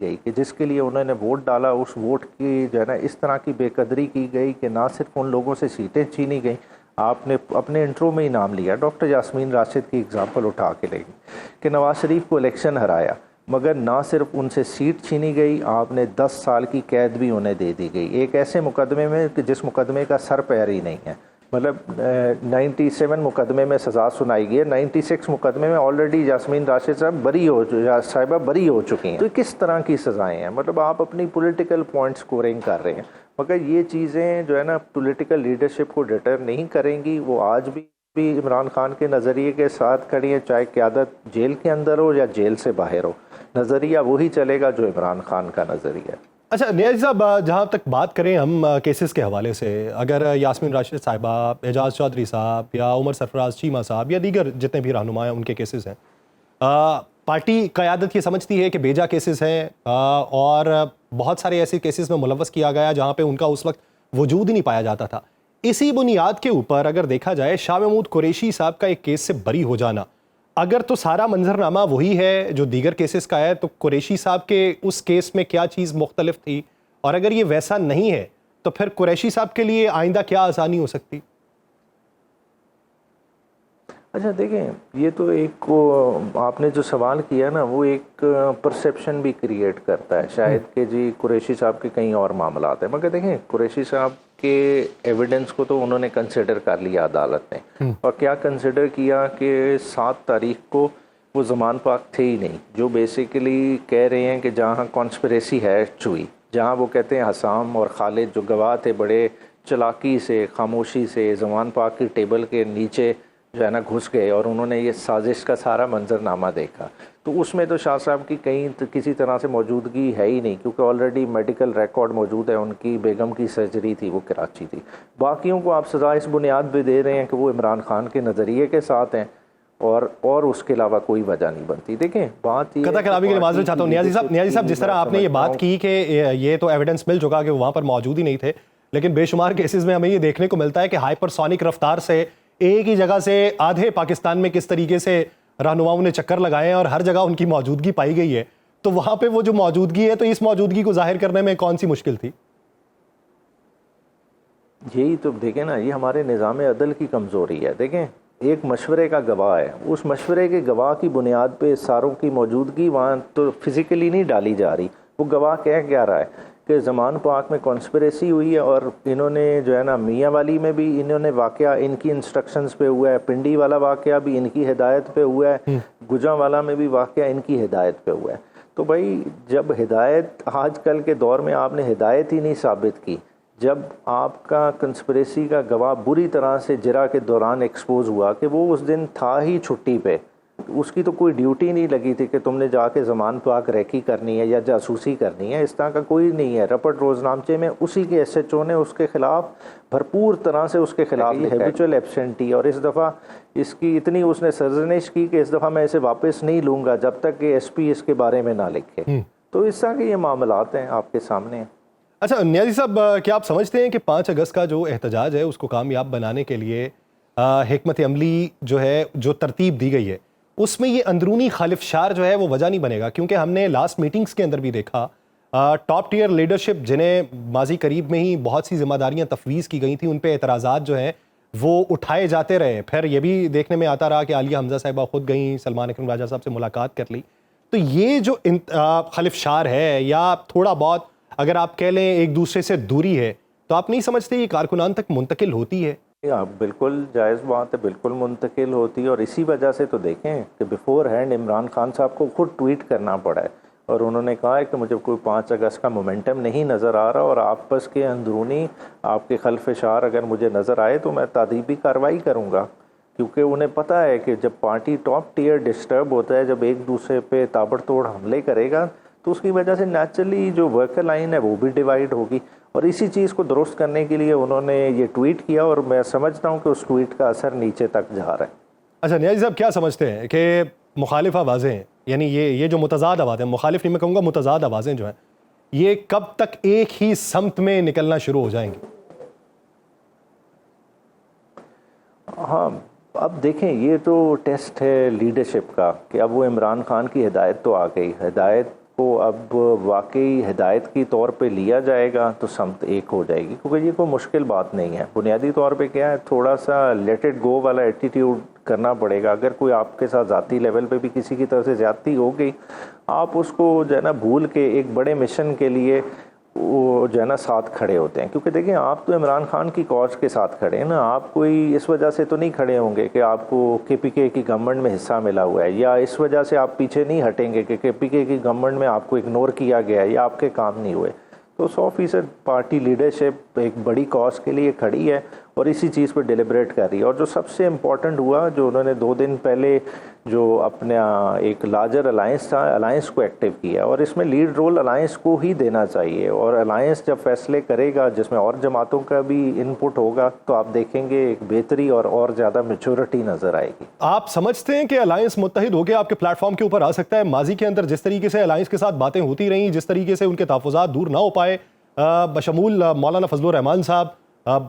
گئی کہ جس کے لیے انہوں نے ووٹ ڈالا، اس ووٹ کی جو ہے نا اس طرح کی بے قدری کی گئی کہ نہ صرف ان لوگوں سے سیٹیں چھینی گئیں. آپ نے اپنے انٹرو میں ہی نام لیا، ڈاکٹر یاسمین راشد کی اگزامپل اٹھا کے لے گئی کہ نواز شریف کو الیکشن ہرایا، مگر نہ صرف ان سے سیٹ چھینی گئی، آپ نے 10 سال کی قید بھی انہیں دے دی گئی، ایک ایسے مقدمے میں کہ جس مقدمے کا سر پیر ہی نہیں ہے. مطلب 97 مقدمے میں سزا سنائی گئی ہے، 96 مقدمے میں آلریڈی یاسمین راشد صاحبہ بری ہو چکی ہیں. تو کس طرح کی سزائیں ہیں؟ مطلب آپ اپنی پولیٹیکل پوائنٹ سکورنگ کر رہے ہیں، مگر یہ چیزیں جو ہے نا پولیٹیکل لیڈرشپ کو ڈٹر نہیں کریں گی. وہ آج بھی عمران خان کے نظریے کے ساتھ کھڑی ہیں، چاہے قیادت جیل کے اندر ہو یا جیل سے باہر ہو، نظریہ وہی چلے گا جو عمران خان کا نظریہ ہے. اچھا نیازی صاحب، جہاں تک بات کریں ہم کیسز کے حوالے سے، اگر یاسمین راشد صاحبہ، اعجاز چودھری صاحب یا عمر سرفراز چیمہ صاحب یا دیگر جتنے بھی رہنما ہیں ان کے کیسز ہیں، پارٹی قیادت یہ سمجھتی ہے کہ بیجا کیسز ہیں اور بہت سارے ایسے کیسز میں ملوث کیا گیا جہاں پہ ان کا اس وقت وجود ہی نہیں پایا جاتا تھا. اسی بنیاد کے اوپر اگر دیکھا جائے شاہ محمود قریشی صاحب کا ایک کیس سے بری ہو جانا، اگر تو سارا منظرنامہ وہی ہے جو دیگر کیسز کا ہے، تو قریشی صاحب کے اس کیس میں کیا چیز مختلف تھی؟ اور اگر یہ ویسا نہیں ہے تو پھر قریشی صاحب کے لیے آئندہ کیا آسانی ہو سکتی؟ اچھا دیکھیں، یہ تو ایک آپ نے جو سوال کیا نا وہ ایک پرسیپشن بھی کریٹ کرتا ہے شاید کہ جی قریشی صاحب کے کئی اور معاملات ہیں، مگر دیکھیں قریشی صاحب کے ایویڈنس کو تو انہوں نے کنسیڈر کر لیا عدالت نے، اور کیا کنسیڈر کیا کہ 7 تاریخ کو وہ زمان پاک تھے ہی نہیں، جو بیسیکلی کہہ رہے ہیں کہ جہاں کانسپریسی ہے ہوئی، جہاں وہ کہتے ہیں حسام اور خالد جو گواہ تھے بڑے چلاکی سے خاموشی سے زمان پاک کی ٹیبل کے نیچے جو ہے نا گھس گئے اور انہوں نے یہ سازش کا سارا منظرنامہ دیکھا، تو اس میں تو شاہ صاحب کی کہیں کسی طرح سے موجودگی ہے ہی نہیں، کیونکہ آلریڈی میڈیکل ریکارڈ موجود ہے، ان کی بیگم کی سرجری تھی، وہ کراچی تھی. باقیوں کو آپ سزا اس بنیاد پہ دے رہے ہیں کہ وہ عمران خان کے نظریے کے ساتھ ہیں، اور اس کے علاوہ کوئی وجہ نہیں بنتی. دیکھیں بات یہ قطع کلامی کے لیے معذرت چاہتا ہوں نیازی صاحب، جس طرح آپ نے یہ بات کی کہ یہ تو ایویڈنس مل چکا کہ وہ وہاں پر موجود ہی نہیں تھے، لیکن بے شمار کیسز میں ہمیں یہ دیکھنے کو ملتا ہے کہ ہائپر سونک رفتار سے ایک ہی جگہ سے آدھے پاکستان میں کس طریقے سے رہنماؤں نے چکر لگائے ہیں اور ہر جگہ ان کی موجودگی پائی گئی ہے. تو وہاں پہ وہ جو موجودگی ہے، تو اس موجودگی کو ظاہر کرنے میں کون سی مشکل تھی؟ یہی تو دیکھیں نا، یہ ہمارے نظام عدل کی کمزوری ہے. دیکھیں ایک مشورے کا گواہ ہے، اس مشورے کے گواہ کی بنیاد پہ ساروں کی موجودگی وہاں تو فزیکلی نہیں ڈالی جا رہی. وہ گواہ کہہ کیا رہا ہے کہ زمان پاک میں کانسپریسی ہوئی ہے، اور انہوں نے جو ہے نا میاں والی میں بھی انہوں نے واقعہ ان کی انسٹرکشنز پہ ہوا ہے، پنڈی والا واقعہ بھی ان کی ہدایت پہ ہوا ہے، گجاں والا میں بھی واقعہ ان کی ہدایت پہ ہوا ہے. تو بھائی جب ہدایت آج کل کے دور میں آپ نے ہدایت ہی نہیں ثابت کی، جب آپ کا کنسپریسی کا گواہ بری طرح سے جرا کے دوران ایکسپوز ہوا کہ وہ اس دن تھا ہی چھٹی پہ، اس کی تو کوئی ڈیوٹی نہیں لگی تھی کہ تم نے جا کے زمان پاک ریکی کرنی ہے یا جاسوسی کرنی ہے، اس طرح کا کوئی نہیں ہے. رپٹ روزنامچے میں اسی کے ایس ایچ او نے اس کے خلاف بھرپور طرح سے اس کے خلاف ہیبیچول ایبسینٹی، اور اس دفعہ اس کی اتنی اس نے سرزنش کی کہ اس دفعہ میں اسے واپس نہیں لوں گا جب تک کہ ایس پی اس کے بارے میں نہ لکھے. تو اس طرح کے یہ معاملات ہیں آپ کے سامنے. اچھا نیازی صاحب، کیا آپ سمجھتے ہیں کہ 5 اگست کا جو احتجاج ہے اس کو کامیاب بنانے کے لیے حکمت عملی جو ہے، جو ترتیب دی گئی ہے، اس میں یہ اندرونی خالفشار جو ہے وہ وجہ نہیں بنے گا؟ کیونکہ ہم نے لاسٹ میٹنگز کے اندر بھی دیکھا ٹاپ ٹیئر لیڈرشپ جنہیں ماضی قریب میں ہی بہت سی ذمہ داریاں تفویض کی گئی تھیں، ان پہ اعتراضات جو ہیں وہ اٹھائے جاتے رہے. پھر یہ بھی دیکھنے میں آتا رہا کہ عالیہ حمزہ صاحبہ خود گئیں، سلمان اکرم راجہ صاحب سے ملاقات کر لی. تو یہ جو خلفشار ہے یا تھوڑا بہت اگر آپ کہہ لیں ایک دوسرے سے دوری ہے، تو آپ نہیں سمجھتے یہ کارکنان تک منتقل ہوتی ہے؟ بالکل جائز بات ہے، بالکل منتقل ہوتی ہے. اور اسی وجہ سے تو دیکھیں کہ بیفور ہینڈ عمران خان صاحب کو خود ٹویٹ کرنا پڑا ہے، اور انہوں نے کہا ہے کہ مجھے کوئی 5 اگست کا مومنٹم نہیں نظر آ رہا، اور آپس کے اندرونی آپ کے خلفشار اگر مجھے نظر آئے تو میں تادیبی کارروائی کروں گا. کیونکہ انہیں پتہ ہے کہ جب پارٹی ٹاپ ٹیئر ڈسٹرب ہوتا ہے، جب ایک دوسرے پہ تابڑ توڑ حملے کرے گا، تو اس کی وجہ سے نیچرلی جو ورکر لائن ہے وہ بھی ڈیوائیڈ ہوگی. اور اسی چیز کو درست کرنے کے لیے انہوں نے یہ ٹویٹ کیا، اور میں سمجھتا ہوں کہ اس ٹویٹ کا اثر نیچے تک جا رہا ہے. اچھا نیازی صاحب، کیا سمجھتے ہیں کہ مخالف آوازیں ہیں، یعنی یہ جو متضاد آوازیں، مخالف نہیں میں کہوں گا، متضاد آوازیں جو ہیں، یہ کب تک ایک ہی سمت میں نکلنا شروع ہو جائیں گی؟ ہاں اب دیکھیں، یہ تو ٹیسٹ ہے لیڈرشپ کا کہ اب وہ عمران خان کی ہدایت تو آ گئی، ہدایت کو اب واقعی ہدایت کی طور پہ لیا جائے گا تو سمت ایک ہو جائے گی، کیونکہ یہ کوئی مشکل بات نہیں ہے. بنیادی طور پہ کیا ہے، تھوڑا سا لیٹ اٹ گو والا ایٹیٹیوڈ کرنا پڑے گا. اگر کوئی آپ کے ساتھ ذاتی لیول پہ بھی کسی کی طرف سے زیادتی ہو گئی، آپ اس کو جو ہے نا بھول کے ایک بڑے مشن کے لیے وہ جو ہے نا ساتھ کھڑے ہوتے ہیں. کیونکہ دیکھیں آپ تو عمران خان کی کاز کے ساتھ کھڑے ہیں نا، آپ کوئی اس وجہ سے تو نہیں کھڑے ہوں گے کہ آپ کو کے پی کے کی گورنمنٹ میں حصہ ملا ہوا ہے، یا اس وجہ سے آپ پیچھے نہیں ہٹیں گے کہ کے پی کے کی گورنمنٹ میں آپ کو اگنور کیا گیا ہے یا آپ کے کام نہیں ہوئے. تو 100% پارٹی لیڈرشپ ایک بڑی کاز کے لیے کھڑی ہے اور اسی چیز پہ ڈیلیبریٹ کر رہی ہے. اور جو سب سے امپورٹنٹ ہوا، جو انہوں نے 2 دن پہلے جو اپنا ایک لارجر الائنس تھا، الائنس کو ایکٹیو کیا، اور اس میں لیڈ رول الائنس کو ہی دینا چاہیے. اور الائنس جب فیصلے کرے گا جس میں اور جماعتوں کا بھی ان پٹ ہوگا، تو آپ دیکھیں گے ایک بہتری اور زیادہ میچورٹی نظر آئے گی. آپ سمجھتے ہیں کہ الائنس متحد ہو کے آپ کے پلیٹ فارم کے اوپر آ سکتا ہے؟ ماضی کے اندر جس طریقے سے الائنس کے ساتھ باتیں ہوتی رہیں، جس طریقے سے ان کے تحفظات دور نہ ہو پائے، بشمول مولانا فضل الرحمان صاحب،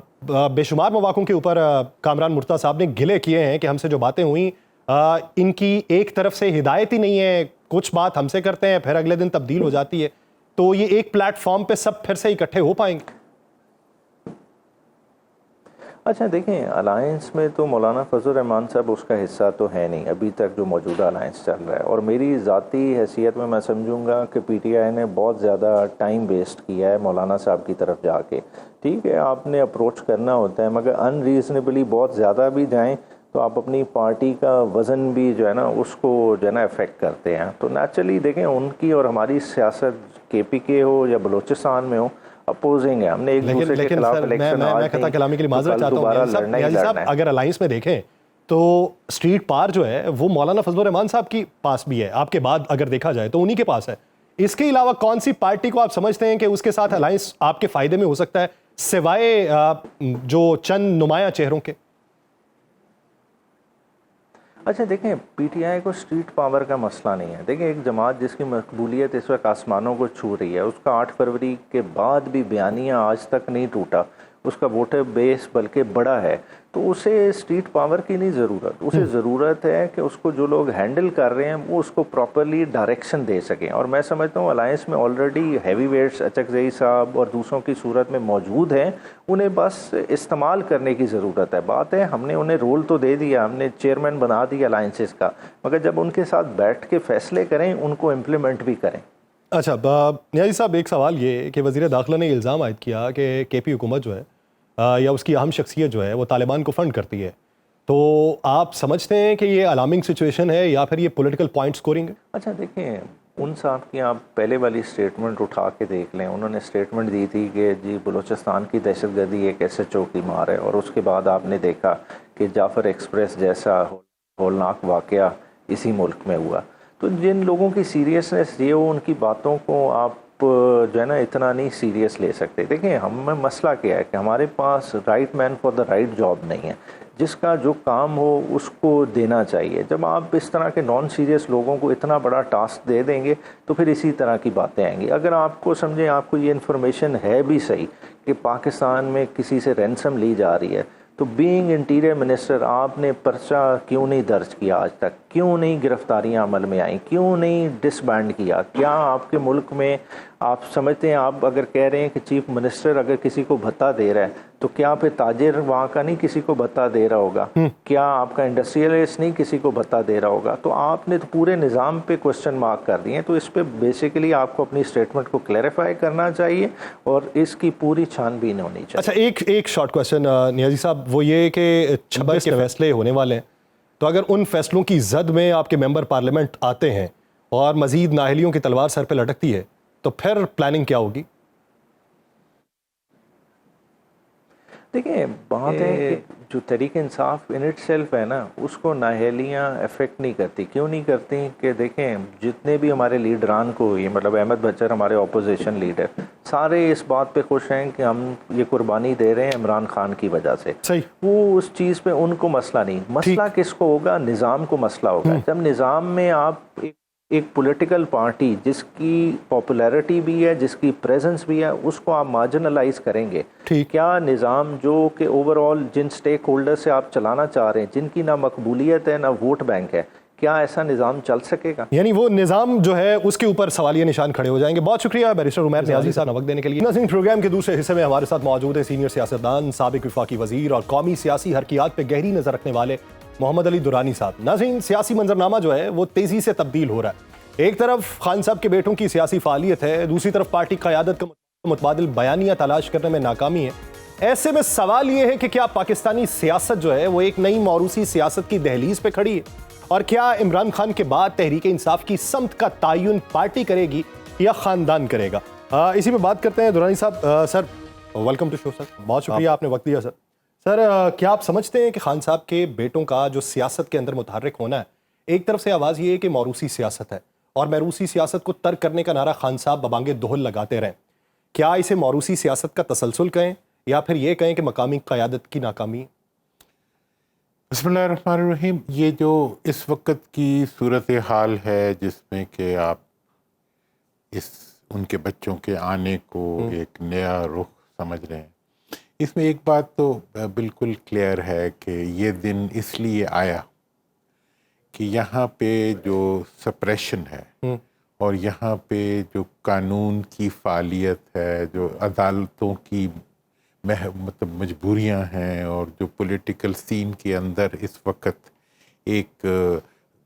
بے شمار مواقعوں کے اوپر کامران مرتضیٰ صاحب نے گلے کیے ہیں کہ ہم سے جو باتیں ہوئیں ان کی ایک طرف سے ہدایت ہی نہیں ہے، کچھ بات ہم سے کرتے ہیں پھر اگلے دن تبدیل ہو جاتی ہے، تو یہ ایک پلیٹ فارم پہ سب پھر سے اکٹھے ہو پائیں گے؟ اچھا دیکھیں، الائنس میں تو مولانا فضل الرحمان صاحب اس کا حصہ تو ہے نہیں ابھی تک جو موجودہ الائنس چل رہا ہے. اور میری ذاتی حیثیت میں سمجھوں گا کہ پی ٹی آئی نے بہت زیادہ ٹائم ویسٹ کیا ہے مولانا صاحب کی طرف جا کے. ٹھیک ہے، آپ نے اپروچ کرنا ہوتا ہے، مگر ان ریزنیبلی بہت زیادہ بھی جائیں تو آپ اپنی پارٹی کا وزن بھی جو ہے نا اس کو جو ہے نا افیکٹ کرتے ہیں. تو نیچرلی دیکھیں، ان کی اور ہماری سیاست کے پی کے ہو یا بلوچستان میں ہو، اپوزنگ ہے. ہم نے ایک دوسرے کے خلاف الیکشن میں خطا کلامی کے لیے معذرت چاہتا ہوں نیازی صاحب، اگر الائنس میں دیکھیں تو اسٹریٹ پار جو ہے وہ مولانا فضل الرحمان صاحب کی پاس بھی ہے، آپ کے بعد اگر دیکھا جائے تو انہی کے پاس ہے. اس کے علاوہ کون سی پارٹی کو آپ سمجھتے ہیں کہ اس کے ساتھ الائنس آپ کے فائدے میں ہو سکتا ہے سوائے جو چند نمایاں چہروں کے؟ اچھا دیکھیں، پی ٹی آئی کو اسٹریٹ پاور کا مسئلہ نہیں ہے. دیکھیں، ایک جماعت جس کی مقبولیت اس وقت آسمانوں کو چھو رہی ہے، اس کا 8 فروری کے بعد بھی بیانیہ آج تک نہیں ٹوٹا، اس کا ووٹر بیس بلکہ بڑا ہے. تو اسے اسٹریٹ پاور کی نہیں ضرورت، اسے ضرورت ہے کہ اس کو جو لوگ ہینڈل کر رہے ہیں وہ اس کو پراپرلی ڈائریکشن دے سکیں. اور میں سمجھتا ہوں الائنس میں آلریڈی ہیوی ویٹس اچکزئی صاحب اور دوسروں کی صورت میں موجود ہیں، انہیں بس استعمال کرنے کی ضرورت ہے. بات ہے ہم نے انہیں رول تو دے دیا، ہم نے چیئرمین بنا دیا الائنسز کا، مگر جب ان کے ساتھ بیٹھ کے فیصلے کریں ان کو امپلیمنٹ بھی کریں. اچھا نیازی صاحب، ایک سوال یہ کہ وزیر داخلہ نے الزام عائد کیا کہ کے پی حکومت جو ہے یا اس کی اہم شخصیت جو ہے وہ طالبان کو فنڈ کرتی ہے، تو آپ سمجھتے ہیں کہ یہ الارمنگ سچویشن ہے یا پھر یہ پولیٹیکل پوائنٹ سکورنگ ہے؟ اچھا دیکھیں، ان صاحب کی آپ پہلے والی سٹیٹمنٹ اٹھا کے دیکھ لیں. انہوں نے سٹیٹمنٹ دی تھی کہ جی بلوچستان کی دہشت گردی ایک ایس ایچ او کی مار ہے، اور اس کے بعد آپ نے دیکھا کہ جعفر ایکسپریس جیسا ہولناک واقعہ اسی ملک میں ہوا. تو جن لوگوں کی سیریسنس یہ ہو، ان کی باتوں کو آپ جو ہے نا اتنا نہیں سیریس لے سکتے. دیکھیں، ہم میں مسئلہ کیا ہے کہ ہمارے پاس right man for the right job نہیں ہے. جس کا جو کام ہو اس کو دینا چاہیے. جب آپ اس طرح کے نان سیریس لوگوں کو اتنا بڑا ٹاسک دے دیں گے تو پھر اسی طرح کی باتیں آئیں گی. اگر آپ کو سمجھیں آپ کو یہ انفارمیشن ہے بھی صحیح کہ پاکستان میں کسی سے رینسم لی جا رہی ہے، تو بینگ انٹیریئر منسٹر آپ نے پرچہ کیوں نہیں درج کیا آج تک؟ کیوں نہیں گرفتاریاں عمل میں آئیں؟ کیوں نہیں ڈس بینڈ کیا؟ کیا آپ کے ملک میں آپ سمجھتے ہیں، آپ اگر کہہ رہے ہیں کہ چیف منسٹر اگر کسی کو بھتہ دے رہا ہے تو کیا پھر تاجر وہاں کا نہیں کسی کو بھتہ دے رہا ہوگا؟ کیا آپ کا انڈسٹریلسٹ نہیں کسی کو بھتہ دے رہا ہوگا؟ تو آپ نے تو پورے نظام پہ کوسچن مارک کر دیے. تو اس پہ بیسیکلی آپ کو اپنی اسٹیٹمنٹ کو کلیریفائی کرنا چاہیے اور اس کی پوری چھان بین ہونی چاہیے. اچھا، ایک شارٹ کوسچن نیازی صاحب، وہ یہ کہ 26 کے فیصلے ہونے والے ہیں، تو اگر ان فیصلوں کی زد میں آپ کے ممبر پارلیمنٹ آتے ہیں اور مزید نااہلیوں کی تلوار سر پہ لٹکتی ہے تو پھر پلاننگ کیا ہوگی؟ دیکھیں، بات ہے کہ جو Tehreek Insaf in it self ہے نا، اس کو نااہلیاں افیکٹ نہیں کرتی. کیوں نہیں کرتی؟ کہ دیکھیں جتنے بھی ہمارے لیڈران کو ہوئی، مطلب احمد بچر ہمارے اپوزیشن لیڈر، سارے اس بات پہ خوش ہیں کہ ہم یہ قربانی دے رہے ہیں عمران خان کی وجہ سے. صحیح. وہ اس چیز پہ ان کو مسئلہ نہیں. مسئلہ کس کو ہوگا؟ نظام کو مسئلہ ہوگا. جب نظام میں آپ ایک پولیٹیکل پارٹی جس کی پاپولیرٹی بھی ہے، جس کی پریزنس بھی ہے، اس کو آپ مارجنلائز کریں گے. کیا نظام جو کہ اوور آل جن سٹیک ہولڈر سے آپ چلانا چاہ رہے ہیں، جن کی نہ مقبولیت ہے نہ ووٹ بینک ہے، کیا ایسا نظام چل سکے گا؟ یعنی وہ نظام جو ہے اس کے اوپر سوالیہ نشان کھڑے ہو جائیں گے. بہت شکریہ بیرسٹر عمیر نیازی صاحب وقت دینے کے لیے. ناظرین پروگرام کے دوسرے حصے میں ہمارے ساتھ موجود ہے سینئر سیاستدان، سابق وفاقی وزیر اور قومی سیاسی حرکیات پہ گہری نظر رکھنے والے محمد علی درانی صاحب. ناظرین سیاسی منظرنامہ جو ہے وہ تیزی سے تبدیل ہو رہا ہے. ایک طرف خان صاحب کے بیٹوں کی سیاسی فعالیت ہے، دوسری طرف پارٹی قیادت کا متبادل بیانیہ تلاش کرنے میں ناکامی ہے. ایسے میں سوال یہ ہے کہ کیا پاکستانی سیاست جو ہے وہ ایک نئی موروثی سیاست کی دہلیز پہ کھڑی ہے، اور کیا عمران خان کے بعد تحریک انصاف کی سمت کا تعین پارٹی کرے گی یا خاندان کرے گا؟ اسی پہ بات کرتے ہیں. درانی صاحب، سر ویلکم ٹو شو. سر بہت شکریہ آپ نے وقت دیا. سر کیا آپ سمجھتے ہیں کہ خان صاحب کے بیٹوں کا جو سیاست کے اندر متحرک ہونا ہے، ایک طرف سے آواز یہ ہے کہ موروثی سیاست ہے اور موروثی سیاست کو ترک کرنے کا نعرہ خان صاحب ببانگ دہل لگاتے رہیں، کیا اسے موروثی سیاست کا تسلسل کہیں یا پھر یہ کہیں کہ مقامی قیادت کی ناکامی؟ بسم اللہ الرحمن الرحیم. یہ جو اس وقت کی صورتحال ہے جس میں کہ آپ ان کے بچوں کے آنے کو ایک نیا رخ سمجھ رہے ہیں، اس میں ایک بات تو بالکل کلیئر ہے کہ یہ دن اس لیے آیا کہ یہاں پہ جو سپریشن ہے اور یہاں پہ جو قانون کی فعالیت ہے، جو عدالتوں کی مطلب مجبوریاں ہیں، اور جو پولیٹیکل سین کے اندر اس وقت ایک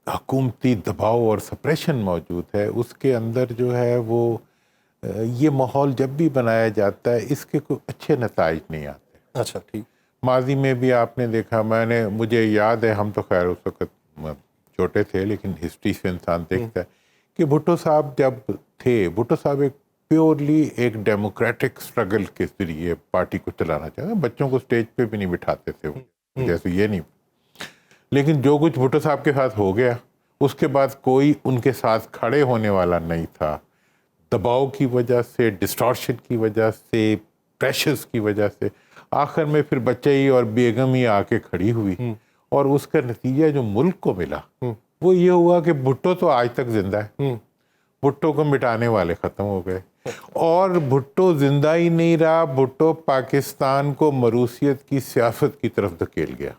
حکومتی دباؤ اور سپریشن موجود ہے، اس کے اندر جو ہے وہ یہ ماحول جب بھی بنایا جاتا ہے اس کے کوئی اچھے نتائج نہیں آتے. اچھا ٹھیک. ماضی میں بھی آپ نے دیکھا، مجھے یاد ہے، ہم تو خیر اس وقت چھوٹے تھے لیکن ہسٹری سے انسان دیکھتا ہے کہ بھٹو صاحب جب تھے، بھٹو صاحب ایک پیورلی ایک ڈیموکریٹک سٹرگل کے ذریعے پارٹی کو چلانا چاہتے ہیں. بچوں کو سٹیج پہ بھی نہیں بٹھاتے تھے وہ، جیسے یہ نہیں. لیکن جو کچھ بھٹو صاحب کے ساتھ ہو گیا، اس کے بعد کوئی ان کے ساتھ کھڑے ہونے والا نہیں تھا. دباؤ کی وجہ سے، ڈسٹارشن کی وجہ سے، پریشرز کی وجہ سے آخر میں پھر بچہ ہی اور بیگم ہی آ کے کھڑی ہوئی، اور اس کا نتیجہ جو ملک کو ملا وہ یہ ہوا کہ بھٹو تو آج تک زندہ ہے. بھٹو کو مٹانے والے ختم ہو گئے، اور بھٹو زندہ ہی نہیں رہا، بھٹو پاکستان کو موروثیت کی سیاست کی طرف دھکیل گیا.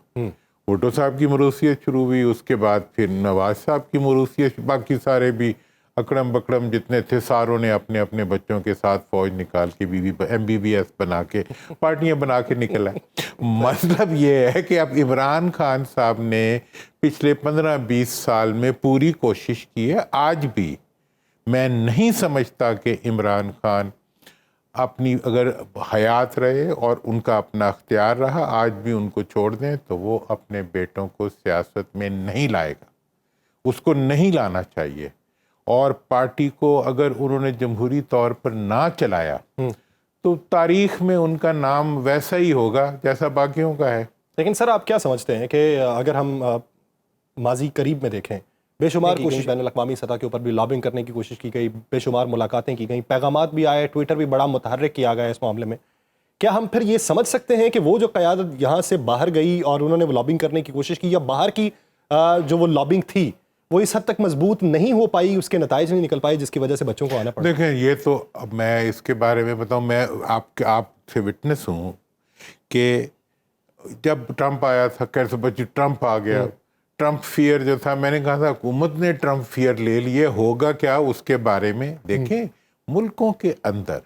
بھٹو صاحب کی موروثیت شروع ہوئی، اس کے بعد پھر نواز صاحب کی موروثیت، باقی سارے بھی اکڑم بکڑم جتنے تھے ساروں نے اپنے اپنے بچوں کے ساتھ فوج نکال کے MBBS بنا کے پارٹیاں بنا کے نکل آئے. مطلب یہ ہے کہ اب عمران خان صاحب نے پچھلے 15-20 سال میں پوری کوشش کی ہے. آج بھی میں نہیں سمجھتا کہ عمران خان اپنی اگر حیات رہے اور ان کا اپنا اختیار رہا، آج بھی ان کو چھوڑ دیں تو وہ اپنے بیٹوں کو سیاست میں نہیں لائے گا. اس کو نہیں لانا چاہیے. اور پارٹی کو اگر انہوں نے جمہوری طور پر نہ چلایا تو تاریخ میں ان کا نام ویسا ہی ہوگا جیسا باقیوں کا ہے. لیکن سر آپ کیا سمجھتے ہیں کہ اگر ہم ماضی قریب میں دیکھیں، بے شمار کوشش بین الاقوامی سطح کے اوپر بھی لابنگ کرنے کی کوشش کی گئی، بے شمار ملاقاتیں کی گئیں، پیغامات بھی آئے، ٹویٹر بھی بڑا متحرک کیا گیا اس معاملے میں. کیا ہم پھر یہ سمجھ سکتے ہیں کہ وہ جو قیادت یہاں سے باہر گئی اور انہوں نے وہ لابنگ کرنے کی کوشش کی، یا باہر کی جو وہ لابنگ تھی وہ اس حد تک مضبوط نہیں ہو پائی، اس کے نتائج نہیں نکل پائے جس کی وجہ سے بچوں کو آنا پڑا؟ دیکھیں یہ تو اب میں اس کے بارے میں بتاؤں، میں آپ سے وٹنس ہوں کہ جب ٹرمپ آیا تھا، ٹرمپ آ گیا، ٹرمپ فیئر جو تھا، میں نے کہا تھا حکومت نے ٹرمپ فیئر لے لیے، ہوگا کیا اس کے بارے میں. دیکھیں ملکوں کے اندر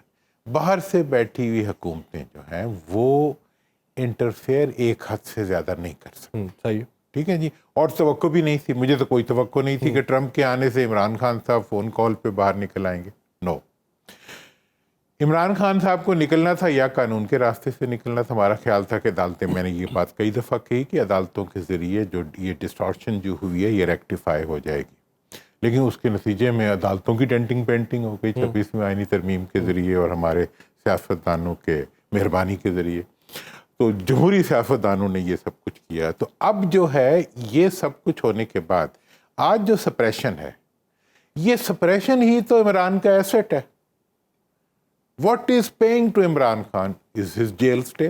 باہر سے بیٹھی ہوئی حکومتیں جو ہیں وہ انٹرفیئر ایک حد سے زیادہ نہیں کر سکتی. صحیح، ٹھیک ہے جی. اور توقع بھی نہیں تھی، مجھے تو کوئی توقع نہیں تھی کہ ٹرمپ کے آنے سے عمران خان صاحب فون کال پہ باہر نکل آئیں گے. نو، عمران خان صاحب کو نکلنا تھا یا قانون کے راستے سے نکلنا تھا. ہمارا خیال تھا کہ عدالتیں، میں نے یہ بات کئی دفعہ کہی کہ عدالتوں کے ذریعے جو یہ ڈسٹارشن جو ہوئی ہے یہ ریکٹیفائی ہو جائے گی. لیکن اس کے نتیجے میں عدالتوں کی ڈینٹنگ پینٹنگ ہو گئی 26ویں آئینی ترمیم کے ذریعے اور ہمارے سیاستدانوں کے مہربانی کے ذریعے. تو جمہوری سیاستدانوں نے یہ سب کچھ کیا. تو اب جو ہے یہ سب کچھ ہونے کے بعد آج جو سپریشن ہے، یہ سپریشن ہی تو عمران کا ایسٹ ہے. What is paying to Imran Khan is his jail stay.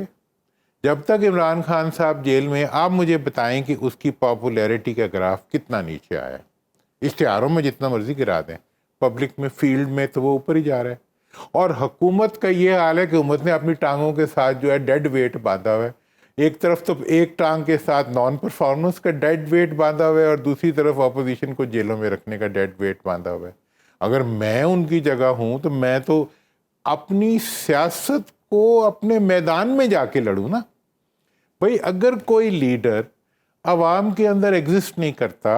جب تک عمران خان صاحب جیل میں، آپ مجھے بتائیں کہ اس کی پاپولیرٹی کا گراف کتنا نیچے آیا ہے. اشتہاروں میں جتنا مرضی گرا دیں، پبلک میں، فیلڈ میں تو وہ اوپر ہی جا رہا ہے. اور حکومت کا یہ حال ہے کہ حکومت نے اپنی ٹانگوں کے ساتھ جو ہے ڈیڈ ویٹ باندھا ہوا ہے. ایک طرف تو ایک ٹانگ کے ساتھ نان پرفارمنس کا ڈیڈ ویٹ باندھا ہوا ہے اور دوسری طرف اپوزیشن کو جیلوں میں رکھنے کا ڈیڈ ویٹ باندھا ہوا ہے. اگر میں ان کی جگہ ہوں تو میں تو اپنی سیاست کو اپنے میدان میں جا کے لڑوں نا. بھائی اگر کوئی لیڈر عوام کے اندر ایگزسٹ نہیں کرتا,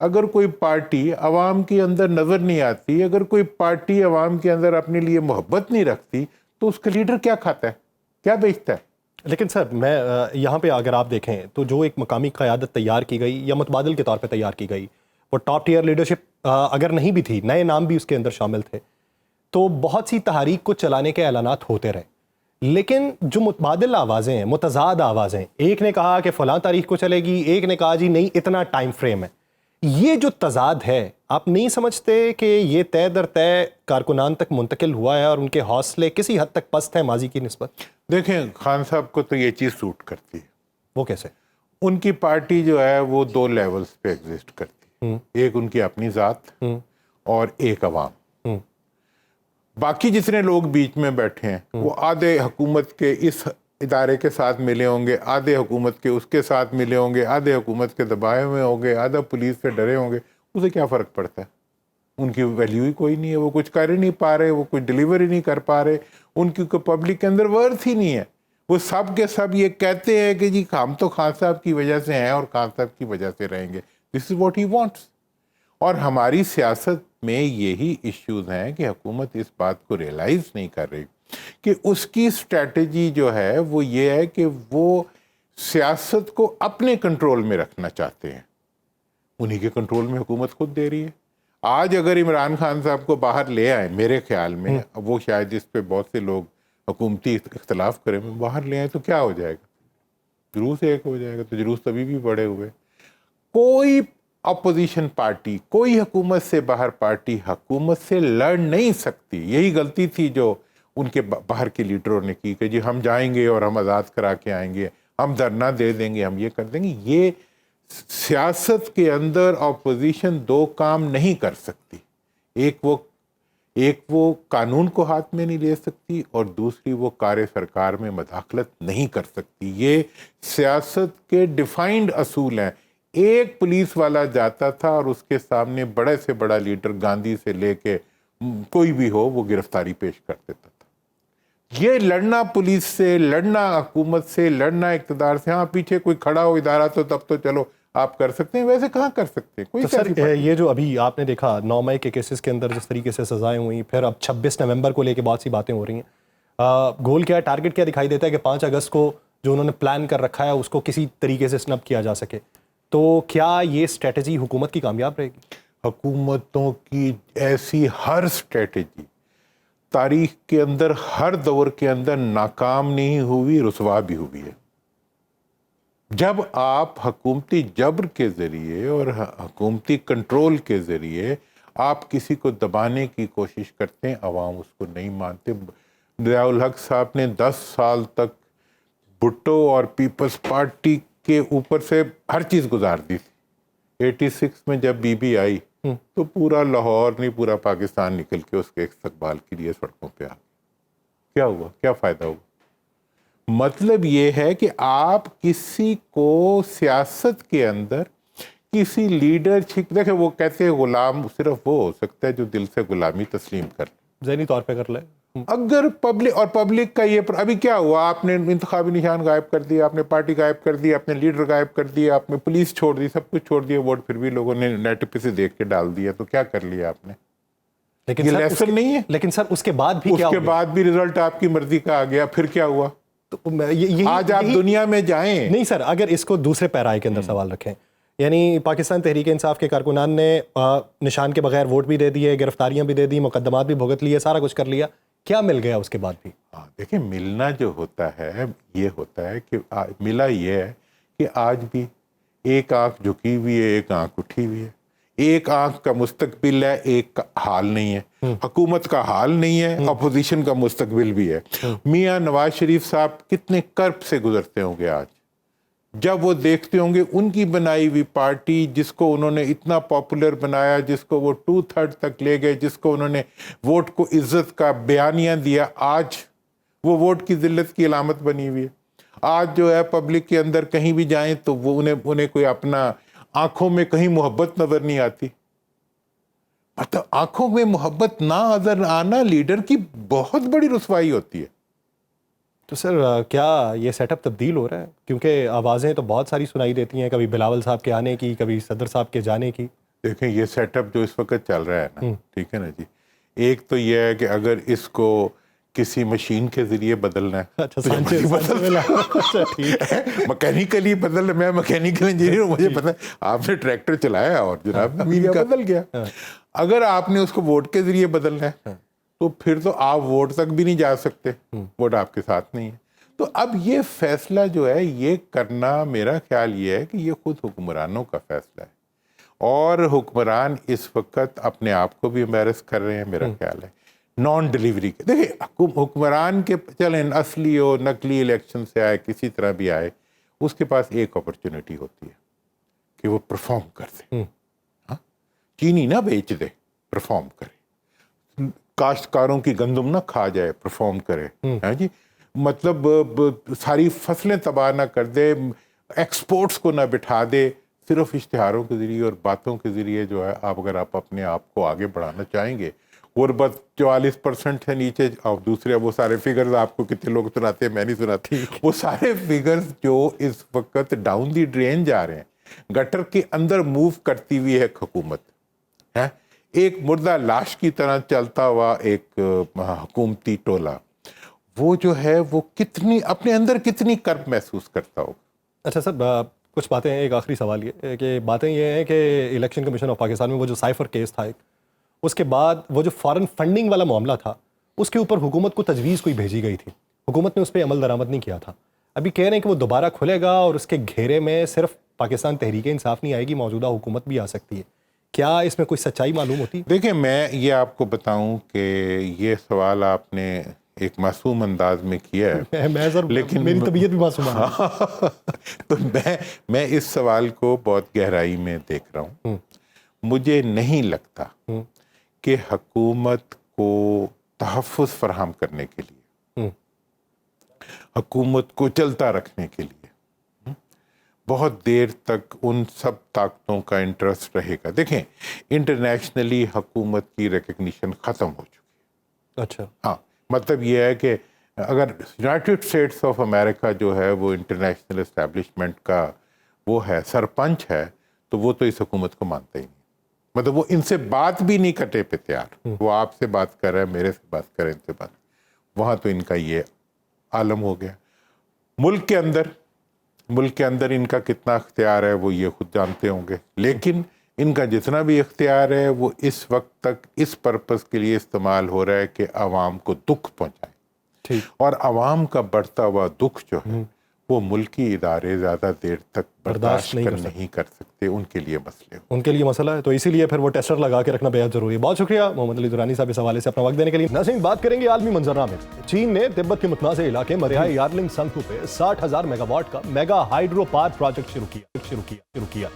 اگر کوئی پارٹی عوام کے اندر نظر نہیں آتی, اگر کوئی پارٹی عوام کے اندر اپنے لیے محبت نہیں رکھتی, تو اس کا لیڈر کیا کھاتا ہے, کیا بیچتا ہے؟ لیکن سر میں یہاں پہ اگر آپ دیکھیں تو جو ایک مقامی قیادت تیار کی گئی یا متبادل کے طور پہ تیار کی گئی, وہ ٹاپ ٹیئر لیڈرشپ اگر نہیں بھی تھی, نئے نام بھی اس کے اندر شامل تھے, تو بہت سی تحریک کو چلانے کے اعلانات ہوتے رہے. لیکن جو متبادل آوازیں ہیں, متضاد آوازیں, ایک نے کہا کہ فلاں تاریخ کو چلے گی, ایک نے کہا جی نہیں اتنا ٹائم فریم ہے, یہ جو تضاد ہے آپ نہیں سمجھتے کہ یہ طے در طے کارکنان تک منتقل ہوا ہے اور ان کے حوصلے کسی حد تک پست ہیں ماضی کی نسبت؟ دیکھیں خان صاحب کو تو یہ چیز سوٹ کرتی ہے. وہ کیسے؟ ان کی پارٹی جو ہے وہ دو لیولز پہ ایگزسٹ کرتی ہے, ایک ان کی اپنی ذات اور ایک عوام. باقی جتنے لوگ بیچ میں بیٹھے ہیں وہ آدھے حکومت کے اس ادارے کے ساتھ ملے ہوں گے, آدھے حکومت کے اس کے ساتھ ملے ہوں گے, آدھے حکومت کے دبائے ہوئے ہوں گے, آدھا پولیس سے ڈرے ہوں گے. اسے کیا فرق پڑتا ہے؟ ان کی ویلیو ہی کوئی نہیں ہے, وہ کچھ کر ہی نہیں پا رہے, وہ کچھ ڈیلیور ہی نہیں کر پا رہے, ان کی کوئی پبلک کے اندر ورتھ ہی نہیں ہے. وہ سب کے سب یہ کہتے ہیں کہ جی ہم تو خان صاحب کی وجہ سے ہیں اور خان صاحب کی وجہ سے رہیں گے. دس از واٹ ہی وانٹس. اور ہماری سیاست میں یہی ایشوز ہیں کہ حکومت اس بات کو ریئلائز نہیں کر رہی کہ اس کی اسٹریٹجی جو ہے وہ یہ ہے کہ وہ سیاست کو اپنے کنٹرول میں رکھنا چاہتے ہیں. انہی کے کنٹرول میں حکومت خود دے رہی ہے. آج اگر عمران خان صاحب کو باہر لے آئے, میرے خیال میں وہ شاید اس پہ بہت سے لوگ حکومتی اختلاف کریں, باہر لے آئے تو کیا ہو جائے گا؟ جلوس ایک ہو جائے گا. تو جلوس تبھی بھی بڑے ہوئے. کوئی اپوزیشن پارٹی, کوئی حکومت سے باہر پارٹی حکومت سے لڑ نہیں سکتی. یہی غلطی تھی جو ان کے باہر کے لیڈروں نے کی کہ جی ہم جائیں گے اور ہم آزاد کرا کے آئیں گے, ہم دھرنا دے دیں گے, ہم یہ کر دیں گے. یہ سیاست کے اندر اپوزیشن دو کام نہیں کر سکتی. ایک وہ قانون کو ہاتھ میں نہیں لے سکتی اور دوسری وہ کار سرکار میں مداخلت نہیں کر سکتی. یہ سیاست کے ڈیفائنڈ اصول ہیں. ایک پولیس والا جاتا تھا اور اس کے سامنے بڑے سے بڑا لیڈر گاندھی سے لے کے کوئی بھی ہو وہ گرفتاری پیش کر دیتا تھا. یہ لڑنا پولیس سے, لڑنا حکومت سے, لڑنا اقتدار سے, ہاں پیچھے کوئی کھڑا ہو ادارہ تو تب تو چلو آپ کر سکتے ہیں, ویسے کہاں کر سکتے ہیں. کوئی تو سر یہ جو ابھی آپ نے دیکھا 9 مئی کے کیسز کے اندر جس طریقے سے سزائیں ہوئیں, پھر اب 26 نومبر کو لے کے بہت سی باتیں ہو رہی ہیں. گول کیا ہے, ٹارگٹ کیا دکھائی دیتا ہے کہ 5 اگست کو جو انہوں نے پلان کر رکھا ہے اس کو کسی طریقے سے سنب کیا جا سکے. تو کیا یہ اسٹریٹجی حکومت کی کامیاب رہے گی؟ حکومتوں کی ایسی ہر اسٹریٹجی تاریخ کے اندر ہر دور کے اندر ناکام نہیں ہوئی, رسوا بھی ہوئی ہے. جب آپ حکومتی جبر کے ذریعے اور حکومتی کنٹرول کے ذریعے آپ کسی کو دبانے کی کوشش کرتے ہیں, عوام اس کو نہیں مانتے. ضیاء الحق صاحب نے 10 سال تک بھٹو اور پیپلز پارٹی کے اوپر سے ہر چیز گزار دی تھی. 86 میں جب بی بی آئی تو پورا لاہور نہیں پورا پاکستان نکل کے اس کے استقبال کے لیے سڑکوں پہ آ گیا. کیا ہوا, کیا فائدہ ہوا؟ مطلب یہ ہے کہ آپ کسی کو سیاست کے اندر کسی لیڈر دیکھیں, وہ کہتے ہیں غلام صرف وہ ہو سکتا ہے جو دل سے غلامی تسلیم کر لے, ذہنی طور پہ کر لے. اگر پبلک کا یہ ابھی کیا ہوا, آپ نے انتخابی نشان غائب کر دیا, آپ نے پارٹی غائب کر دی, اپنے لیڈر غائب کر دیا, آپ نے پولیس چھوڑ دی, سب کچھ چھوڑ دیا, ووٹ پھر بھی لوگوں نے نیٹ پہ سے دیکھ کے ڈال دیا. تو کیا کر لیا آپ نے؟ لیکن یہ لیسن نہیں ہے. لیکن سر اس کے بعد بھی اس کے بعد بھی رزلٹ آپ کی مرضی کا آ گیا, پھر کیا ہوا؟ آج آپ دنیا میں جائیں. نہیں سر, اگر اس کو دوسرے پیرائے کے اندر سوال رکھیں, یعنی پاکستان تحریک انصاف کے کارکنان نے نشان کے بغیر ووٹ بھی دے دیے, گرفتاریاں بھی دے دی, مقدمات بھی بھگت لیے, سارا کچھ کر لیا, کیا مل گیا اس کے بعد بھی؟ دیکھیں ملنا جو ہوتا ہے یہ ہوتا ہے کہ ملا یہ ہے کہ آج بھی ایک آنکھ جھکی ہوئی ہے, ایک آنکھ اٹھی ہوئی ہے. ایک آنکھ کا مستقبل ہے, ایک کا حال نہیں ہے. حکومت کا حال نہیں ہے, اپوزیشن کا مستقبل بھی ہے. میاں نواز شریف صاحب کتنے کرب سے گزرتے ہوں گے آج جب وہ دیکھتے ہوں گے ان کی بنائی ہوئی پارٹی جس کو انہوں نے اتنا پاپولر بنایا, جس کو وہ 2/3 تک لے گئے, جس کو انہوں نے ووٹ کو عزت کا بیانیہ دیا, آج وہ ووٹ کی ذلت کی علامت بنی ہوئی ہے. آج جو ہے پبلک کے اندر کہیں بھی جائیں تو وہ انہیں کوئی اپنا آنکھوں میں کہیں محبت نظر نہیں آتی. مطلب آنکھوں میں محبت نہ نظر آنا لیڈر کی بہت بڑی رسوائی ہوتی ہے. تو سر کیا یہ سیٹ اپ تبدیل ہو رہا ہے؟ کیونکہ آوازیں تو بہت ساری سنائی دیتی ہیں، کبھی بلاول صاحب کے آنے کی، کبھی صدر صاحب کے جانے کی. دیکھیں یہ سیٹ اپ جو اس وقت چل رہا ہے نا، ٹھیک ہے نا جی، ایک تو یہ ہے کہ اگر اس کو کسی مشین کے ذریعے بدلنا ہے، مکینیکلی بدلنا، میں مکینیکل انجینئر ہوں، مجھے پتا ہے آپ نے ٹریکٹر چلایا اور جناب بدل گیا. اگر آپ نے اس کو ووٹ کے ذریعے بدلنا ہے تو پھر تو آپ ووٹ تک بھی نہیں جا سکتے، ووٹ آپ کے ساتھ نہیں ہے. تو اب یہ فیصلہ جو ہے یہ کرنا، میرا خیال یہ ہے کہ یہ خود حکمرانوں کا فیصلہ ہے، اور حکمران اس وقت اپنے آپ کو بھی امبیرس کر رہے ہیں میرا خیال ہے نان ڈیلیوری کے. دیکھیں حکمران کے چلیں اصلی اور نقلی الیکشن سے آئے، کسی طرح بھی آئے، اس کے پاس ایک اپرچونٹی ہوتی ہے کہ وہ پرفارم کر دے. چینی نہ بیچ دے، پرفارم کرے. کاشتکاروں کی گندم نہ کھا جائے، پرفارم کرے. ہاں جی، مطلب ساری فصلیں تباہ نہ کر دے، ایکسپورٹس کو نہ بٹھا دے. صرف اشتہاروں کے ذریعے اور باتوں کے ذریعے جو ہے اگر آپ اپنے آپ کو آگے بڑھانا چاہیں گے، غربت 44% ہے نیچے، اور دوسرے وہ سارے فگرز آپ کو کتنے لوگ سناتے ہیں، میں نہیں سناتی، وہ سارے فگرز جو اس وقت ڈاؤن دی ڈرین جا رہے ہیں، گٹر کے اندر موو کرتی ہوئی ہے حکومت ہے، ایک مردہ لاش کی طرح چلتا ہوا ایک حکومتی ٹولہ، وہ جو ہے وہ کتنی اپنے اندر کتنی کرب محسوس کرتا ہوگا. اچھا سر، کچھ باتیں ہیں. ایک آخری سوال یہ کہ باتیں یہ ہیں کہ الیکشن کمیشن آف پاکستان میں وہ جو سائفر کیس تھا ایک، اس کے بعد وہ جو فارن فنڈنگ والا معاملہ تھا، اس کے اوپر حکومت کو تجویز کوئی بھیجی گئی تھی، حکومت نے اس پہ عمل درآمد نہیں کیا تھا. ابھی کہہ رہے ہیں کہ وہ دوبارہ کھلے گا اور اس کے گھیرے میں صرف پاکستان تحریک انصاف نہیں آئے گی، موجودہ حکومت بھی آ سکتی ہے. کیا اس میں کوئی سچائی معلوم ہوتی؟ دیکھیں میں یہ آپ کو بتاؤں کہ یہ سوال آپ نے ایک معصوم انداز میں کیا ہے، لیکن میری طبیعت بھی معصوم ہے. تو میں اس سوال کو بہت گہرائی میں دیکھ رہا ہوں. مجھے نہیں لگتا کہ حکومت کو تحفظ فراہم کرنے کے لیے، حکومت کو چلتا رکھنے کے لیے بہت دیر تک ان سب طاقتوں کا انٹرسٹ رہے گا. دیکھیں انٹرنیشنلی حکومت کی ریکگنیشن ختم ہو چکی ہے. اچھا، ہاں، مطلب یہ ہے کہ اگر یونائٹڈ اسٹیٹس آف امریکہ جو ہے وہ انٹرنیشنل اسٹیبلشمنٹ کا وہ ہے، سرپنچ ہے، تو وہ تو اس حکومت کو مانتا ہی نہیں. مطلب وہ ان سے بات بھی نہیں کرنے پہ تیار. وہ آپ سے بات کر رہا ہے، میرے سے بات کر رہے ہیں، ان سے بات. وہاں تو ان کا یہ عالم ہو گیا. ملک کے اندر ان کا کتنا اختیار ہے وہ یہ خود جانتے ہوں گے، لیکن ان کا جتنا بھی اختیار ہے وہ اس وقت تک اس پرپس کے لیے استعمال ہو رہا ہے کہ عوام کو دکھ پہنچائے. اور عوام کا بڑھتا ہوا دکھ جو ہے وہ ملکی ادارے زیادہ دیر تک برداشت نہیں کر سکتے. ان کے لیے مسئلہ ہے. تو اسی لیے پھر وہ ٹیسٹر لگا کے رکھنا بہت ضروری ہے. بہت شکریہ محمد علی درانی صاحب اس حوالے سے اپنا وقت دینے کے لیے. ناظرین بات کریں گے عالمی منظرنامے. چین نے تبت کے متنازع علاقے مریائے یارلنگ سنگتو پہ 60,000 میگا واٹ کا میگا ہائیڈرو پاور پروجیکٹ شروع کیا.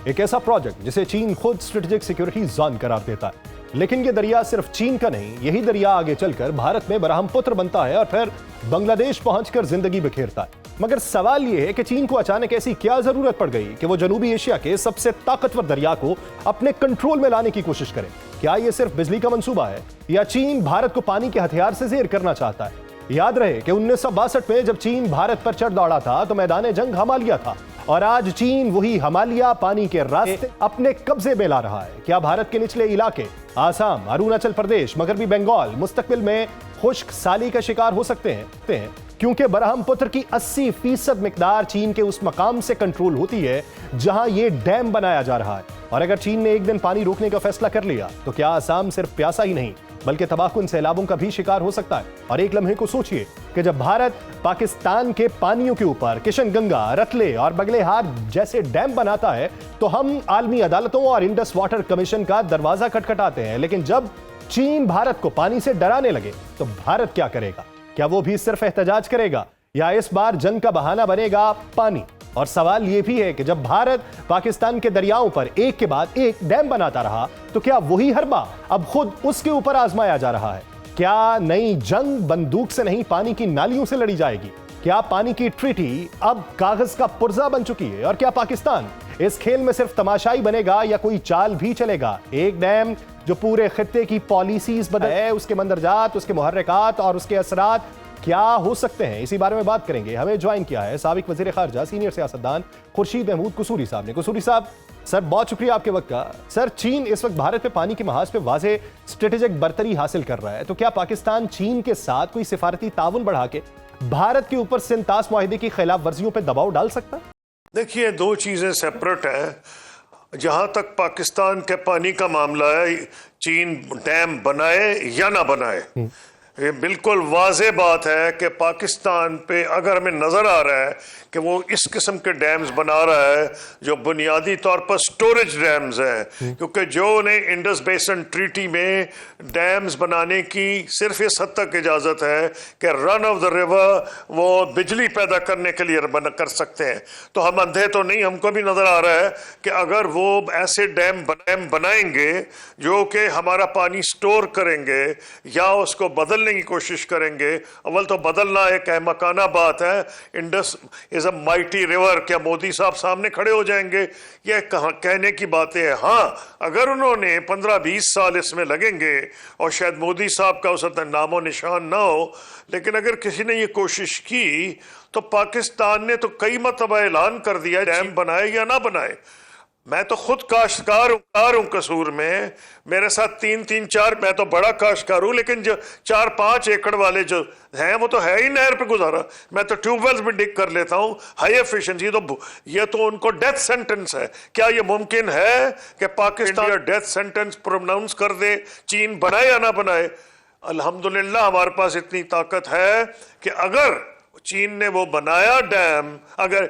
ایک ایسا پروجیکٹ جسے چین خود اسٹریٹجک سیکیورٹی زون قرار دیتا ہے. لیکن یہ دریا صرف چین کا نہیں، یہی دریا آگے چل کر بھارت میں برہم پتر بنتا ہے اور پھر بنگلہ دیش پہنچ کر زندگی بکھیرتا ہے. مگر سوال یہ ہے کہ چین کو اچانک ایسی کیا ضرورت پڑ گئی کہ وہ جنوبی ایشیا کے سب سے طاقتور دریا کو اپنے کنٹرول میں لانے کی کوشش کرے؟ کیا یہ صرف بجلی کا منصوبہ ہے یا چین بھارت کو پانی کے ہتھیار سے زیر کرنا چاہتا ہے؟ یاد رہے کہ 1962 میں جب چین بھارت پر چڑھ دوڑا تھا تو میدان جنگ ہمالیہ تھا، اور آج چین وہی ہمالیہ پانی کے راستے اپنے قبضے میں لا رہا ہے. کیا بھارت کے نچلے علاقے آسام، اروناچل پردیش، مغربی بنگال مستقبل میں خشک سالی کا شکار ہو سکتے ہیں؟ کیونکہ برہم پتر کی 80% مقدار چین کے اس مقام سے کنٹرول ہوتی ہے جہاں یہ ڈیم بنایا جا رہا ہے. اور اگر چین نے ایک دن پانی روکنے کا فیصلہ کر لیا تو کیا آسام صرف پیاسا ہی نہیں بلکہ تباہ کن سیلابوں کا بھی شکار ہو سکتا ہے؟ اور ایک لمحے کو سوچئے کہ جب بھارت پاکستان کے پانیوں کے اوپر کشن گنگا، رتلے اور بگلے ہار جیسے ڈیم بناتا ہے تو ہم عالمی عدالتوں اور انڈس واٹر کمیشن کا دروازہ کھٹکھٹاتے ہیں. لیکن جب چین بھارت کو پانی سے ڈرانے لگے تو بھارت کیا کرے گا؟ کیا وہ بھی صرف احتجاج کرے گا یا اس بار جنگ کا بہانہ بنے گا پانی؟ اور سوال یہ بھی ہے کہ جب بھارت پاکستان کے دریاؤں پر ایک کے بعد ایک ڈیم بناتا رہا تو کیا وہی حربہ اب خود اس کے اوپر آزمایا جا رہا ہے؟ کیا نئی جنگ بندوق سے نہیں پانی کی نالیوں سے لڑی جائے گی؟ کیا پانی کی ٹریٹی اب کاغذ کا پرزہ بن چکی ہے؟ اور کیا پاکستان اس کھیل میں صرف تماشائی بنے گا یا کوئی چال بھی چلے گا؟ ایک ڈیم جو پورے خطے کی پالیسیز بدل ہے، اس کے مندرجات، اس کے محرکات اور اس کے اثرات کیا ہو سکتے ہیں، اسی بارے میں بات کریں گے۔ ہمیں جوائن کیا ہے سابق وزیر خارجہ سینئر سیاستدان خورشید محمود قصوری صاحب نے۔ قصوری صاحب، سر بہت شکریہ آپ کے وقت کا۔ سر، چین اس وقت بھارت پہ پانی کے محاذ پہ واضح اسٹریٹجک برتری حاصل کر رہا ہے، تو کیا پاکستان چین کے ساتھ کوئی سفارتی تعاون بڑھا کے بھارت کے اوپر سنتاس معاہدے کی خلاف ورزیوں پہ دباؤ ڈال سکتا ہے؟ دیکھیے، دو چیزیں سیپریٹ ہیں۔ جہاں تک پاکستان کے پانی کا معاملہ ہے، چین ڈیم بنائے یا نہ بنائے، یہ بالکل واضح بات ہے کہ پاکستان پہ اگر ہمیں نظر آ رہا ہے کہ وہ اس قسم کے ڈیمز بنا رہا ہے جو بنیادی طور پر سٹوریج ڈیمز ہیں، کیونکہ جو انہیں انڈس بیسن ٹریٹی میں ڈیمز بنانے کی صرف اس حد تک اجازت ہے کہ رن آف دا ریور وہ بجلی پیدا کرنے کے لیے کر سکتے ہیں، تو ہم اندھے تو نہیں، ہم کو بھی نظر آ رہا ہے کہ اگر وہ ایسے ڈیم بنائیں گے جو کہ ہمارا پانی سٹور کریں گے یا اس کو بدلنے کی کوشش کریں گے، اول تو بدلنا ایک احمقانہ بات ہے۔ انڈس از اے مائٹی ریور، کیا مودی صاحب سامنے کھڑے ہو جائیں گے؟ یہ کہنے کی باتیں ہیں۔ ہاں، اگر انہوں نے 15-20 سال اس میں لگیں گے اور شاید مودی صاحب کا اس وقت نام و نشان نہ ہو، لیکن اگر کسی نے یہ کوشش کی تو پاکستان نے تو کئی مرتبہ اعلان کر دیا ڈیم بنائے یا نہ بنائے۔ میں تو خود کاشتکار ہوں قصور میں، میرے ساتھ 3-4 میں تو بڑا کاشتکار ہوں، لیکن جو 4-5 ایکڑ والے جو ہیں وہ تو ہے ہی نہر پہ گزارا۔ میں تو ٹیوب ویلز بھی ڈگ کر لیتا ہوں، ہائی ایفیشنسی، تو یہ تو ان کو ڈیتھ سینٹنس ہے۔ کیا یہ ممکن ہے کہ پاکستان ڈیتھ سینٹنس پروناؤنس کر دے، چین بنائے یا نہ بنائے؟ الحمدللہ ہمارے پاس اتنی طاقت ہے کہ اگر چین نے وہ بنایا ڈیم، اگر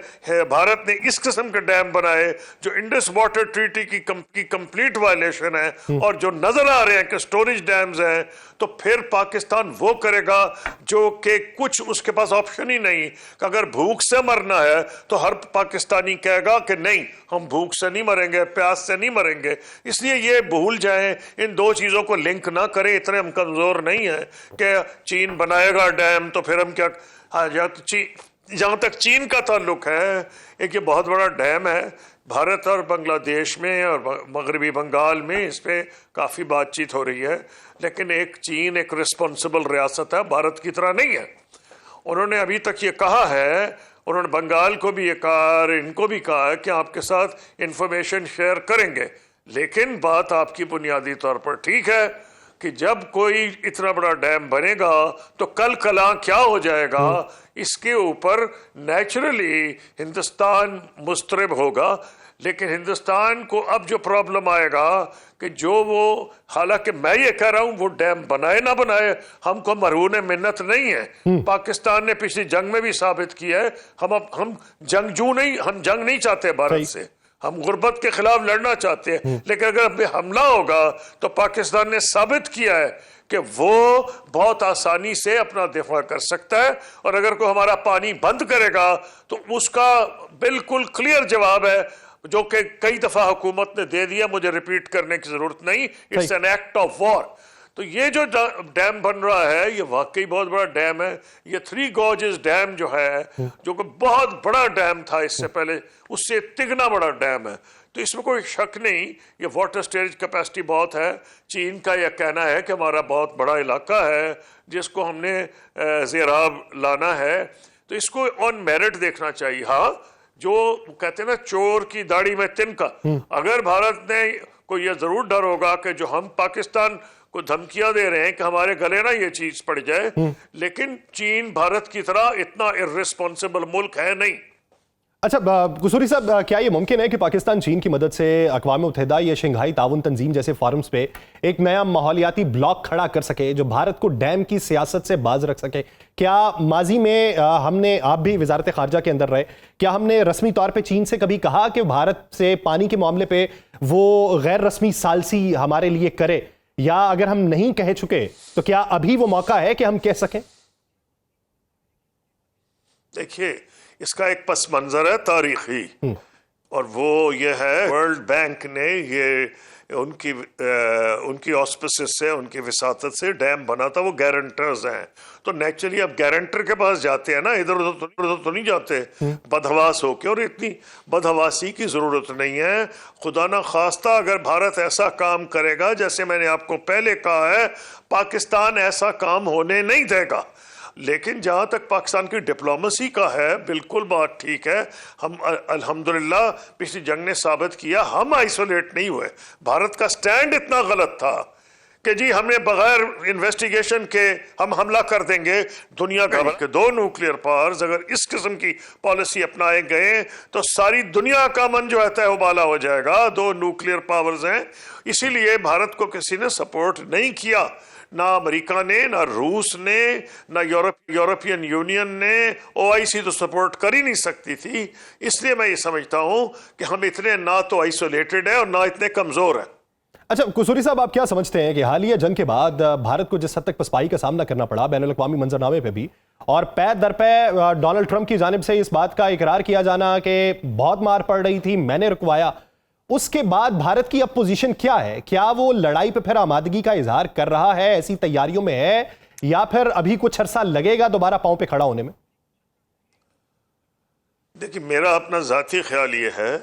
بھارت نے اس قسم کے ڈیم بنائے جو انڈس واٹر ٹریٹی کی کمپلیٹ وائلیشن ہے اور جو نظر آ رہے ہیں کہ سٹوریج ڈیمز ہیں، تو پھر پاکستان وہ کرے گا جو کہ کچھ اس کے پاس آپشن ہی نہیں، کہ اگر بھوک سے مرنا ہے تو ہر پاکستانی کہے گا کہ نہیں، ہم بھوک سے نہیں مریں گے، پیاس سے نہیں مریں گے۔ اس لیے یہ بھول جائیں، ان دو چیزوں کو لنک نہ کریں، اتنے ہم کمزور نہیں ہیں کہ چین بنائے گا ڈیم تو پھر ہم کیا۔ جہاں تک چین کا تعلق ہے، ایک یہ بہت بڑا ڈیم ہے بھارت اور بنگلہ دیش میں اور مغربی بنگال میں، اس پہ کافی بات چیت ہو رہی ہے، لیکن چین ایک رسپانسبل ریاست ہے، بھارت کی طرح نہیں ہے۔ انہوں نے ابھی تک یہ کہا ہے، انہوں نے بنگال کو بھی یہ کہا اور ان کو بھی کہا ہے کہ آپ کے ساتھ انفارمیشن شیئر کریں گے، لیکن بات آپ کی بنیادی طور پر ٹھیک ہے کہ جب کوئی اتنا بڑا ڈیم بنے گا تو کل کلاں کیا ہو جائے گا، اس کے اوپر نیچرلی ہندوستان مضطرب ہوگا۔ لیکن ہندوستان کو اب جو پرابلم آئے گا کہ جو وہ، حالانکہ میں یہ کہہ رہا ہوں وہ ڈیم بنائے نہ بنائے، ہم کو مرہون منت نہیں ہے۔ پاکستان نے پچھلی جنگ میں بھی ثابت کیا ہے، ہم جنگ نہیں چاہتے بھارت سے، ہم غربت کے خلاف لڑنا چاہتے ہیں، لیکن اگر اب حملہ ہوگا تو پاکستان نے ثابت کیا ہے کہ وہ بہت آسانی سے اپنا دفاع کر سکتا ہے، اور اگر کوئی ہمارا پانی بند کرے گا تو اس کا بالکل کلیئر جواب ہے، جو کہ کئی دفعہ حکومت نے دے دیا، مجھے ریپیٹ کرنے کی ضرورت نہیں، it's an act of war. تو یہ جو ڈیم بن رہا ہے یہ واقعی بہت بڑا ڈیم ہے۔ یہ 3 گورجز ڈیم جو ہے، جو کہ بہت بڑا ڈیم تھا اس سے پہلے، اس سے تگنا بڑا ڈیم ہے، تو اس میں کوئی شک نہیں یہ واٹر سٹوریج کیپیسٹی بہت ہے۔ چین کا یہ کہنا ہے کہ ہمارا بہت بڑا علاقہ ہے جس کو ہم نے زیراب لانا ہے، تو اس کو آن میرٹ دیکھنا چاہیے۔ ہاں، جو کہتے ہیں نا چور کی داڑھی میں تنکا، اگر بھارت نے کو یہ ضرور ڈر ہوگا کہ جو ہم پاکستان کو دھمکیاں دے رہے ہیں کہ ہمارے گلے نہ یہ چیز پڑ جائے، لیکن چین بھارت کی طرح اتنا ارسپانسبل ملک ہے نہیں۔ اچھا قصوری صاحب، کیا یہ ممکن ہے کہ پاکستان چین کی مدد سے اقوام متحدہ یا شنگھائی تعاون تنظیم جیسے فورمز پہ ایک نیا ماحولیاتی بلاک کھڑا کر سکے جو بھارت کو ڈیم کی سیاست سے باز رکھ سکے؟ کیا ماضی میں ہم نے، آپ بھی وزارت خارجہ کے اندر رہے، کیا ہم نے رسمی طور پہ چین سے کبھی کہا کہ بھارت سے پانی کے معاملے پہ وہ غیر رسمی ثالثی ہمارے لیے کرے، یا اگر ہم نہیں کہہ چکے تو کیا ابھی وہ موقع ہے کہ ہم کہہ سکیں؟ دیکھیے، اس کا ایک پس منظر ہے تاریخی۔ اور وہ یہ ہے ورلڈ بینک نے یہ ان کی آسپسس سے, ان کی وساطت سے ڈیم بنا تھا, وہ گارنٹرز ہیں. تو نیچرلی اب گارنٹر کے پاس جاتے ہیں نا, ادھر ادھر تو نہیں جاتے بدحواس ہو کے, اور اتنی بدحواسی کی ضرورت نہیں ہے. خدا نہ خواستہ اگر بھارت ایسا کام کرے گا, جیسے میں نے آپ کو پہلے کہا ہے, پاکستان ایسا کام ہونے نہیں دے گا. لیکن جہاں تک پاکستان کی ڈپلومیسی کا ہے, بالکل بات ٹھیک ہے. ہم الحمدللہ پچھلی جنگ نے ثابت کیا ہم آئسولیٹ نہیں ہوئے. بھارت کا سٹینڈ اتنا غلط تھا کہ جی ہم نے بغیر انویسٹیگیشن کے ہم حملہ کر دیں گے. دنیا کا کہ 2 نیوکلیئر پاورز اگر اس قسم کی پالیسی اپنائے گئے تو ساری دنیا کا من جو ہے ابالا ہو جائے گا. 2 نیوکلیئر پاورز ہیں, اسی لیے بھارت کو کسی نے سپورٹ نہیں کیا, نہ امریکہ نے, نہ روس نے, نہ یورپین یونین نے. OIC تو سپورٹ کر ہی نہیں سکتی تھی. اس لیے میں یہ سمجھتا ہوں کہ ہم اتنے نہ تو آئسولیٹڈ ہیں اور نہ اتنے کمزور ہیں. اچھا قصوری صاحب, آپ کیا سمجھتے ہیں کہ حالیہ جنگ کے بعد بھارت کو جس حد تک پسپائی کا سامنا کرنا پڑا بین الاقوامی منظرنامے پہ بھی, اور پے در پے ڈونلڈ ٹرمپ کی جانب سے اس بات کا اقرار کیا جانا کہ بہت مار پڑ رہی تھی, میں نے رکوایا, اس کے بعد بھارت کی اب پوزیشن کیا ہے؟ کیا وہ لڑائی پہ پھر آمادگی کا اظہار کر رہا ہے, ایسی تیاریوں میں ہے, یا پھر ابھی کچھ عرصہ لگے گا دوبارہ پاؤں پہ کھڑا ہونے میں؟ دیکھیں, میرا اپنا ذاتی خیال یہ ہے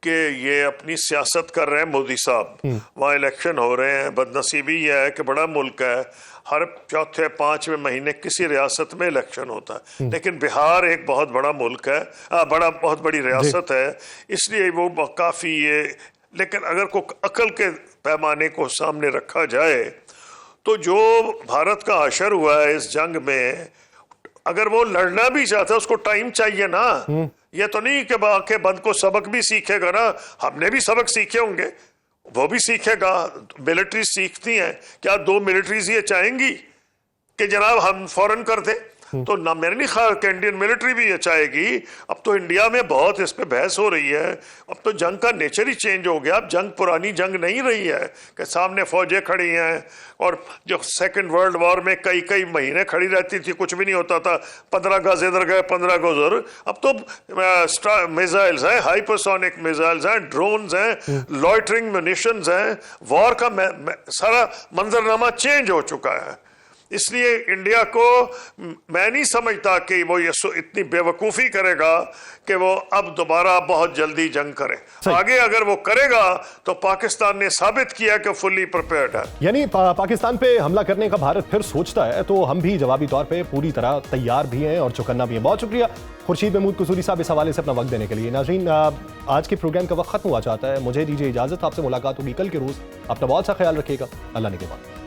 کہ یہ اپنی سیاست کر رہے ہیں مودی صاحب. وہاں الیکشن ہو رہے ہیں. بدنصیبی یہ ہے کہ بڑا ملک ہے, ہر 4-5 مہینے کسی ریاست میں الیکشن ہوتا ہے. لیکن بہار ایک بہت بڑا ملک ہے, بہت بڑی ریاست ہے, اس لیے وہ کافی یہ. لیکن اگر کوئی عقل کے پیمانے کو سامنے رکھا جائے تو جو بھارت کا حشر ہوا ہے اس جنگ میں, اگر وہ لڑنا بھی چاہتا ہے اس کو ٹائم چاہیے نا. یہ تو نہیں کہ آنکھیں بند کو سبق بھی سیکھے گا نا, ہم نے بھی سبق سیکھے ہوں گے, وہ بھی سیکھے گا. ملٹری سیکھتی ہیں, کیا 2 ملٹریز یہ چاہیں گی کہ جناب ہم فوراً کر دیں؟ تو نہ میرے نہیں خیال کہ انڈین ملٹری بھی یہ چاہے گی. اب تو انڈیا میں بہت اس پہ بحث ہو رہی ہے. اب تو جنگ کا نیچر ہی چینج ہو گیا. اب جنگ پرانی جنگ نہیں رہی ہے کہ سامنے فوجیں کھڑی ہیں, اور جو سیکنڈ ورلڈ وار میں کئی مہینے کھڑی رہتی تھی, کچھ بھی نہیں ہوتا تھا. 15 گز ادھر گئے, 15 گز ادھر. اب تو میزائلز ہیں, ہائپرسونک میزائلز ہیں, ڈرونز ہیں, لوئٹرنگ منیشنز ہیں. وار کا سارا منظرنامہ چینج ہو چکا ہے. اس لیے انڈیا کو میں نہیں سمجھتا کہ وہ یہ اتنی بے وقوفی کرے گا کہ وہ اب دوبارہ بہت جلدی جنگ کرے. آگے اگر وہ کرے گا تو پاکستان نے ثابت کیا کہ فلی پریپیئرڈ ہے. یعنی پاکستان پہ حملہ کرنے کا بھارت پھر سوچتا ہے تو ہم بھی جوابی طور پہ پوری طرح تیار بھی ہیں اور چوکنا بھی ہیں. بہت شکریہ خورشید محمود قصوری صاحب اس حوالے سے اپنا وقت دینے کے لیے. ناظرین, آج کے پروگرام کا وقت ختم ہوا چاہتا ہے, مجھے دیجیے اجازت, آپ سے ملاقات ہوگی کل کے روز. اپنا بہت سا خیال رکھیے گا. اللہ نگہبان.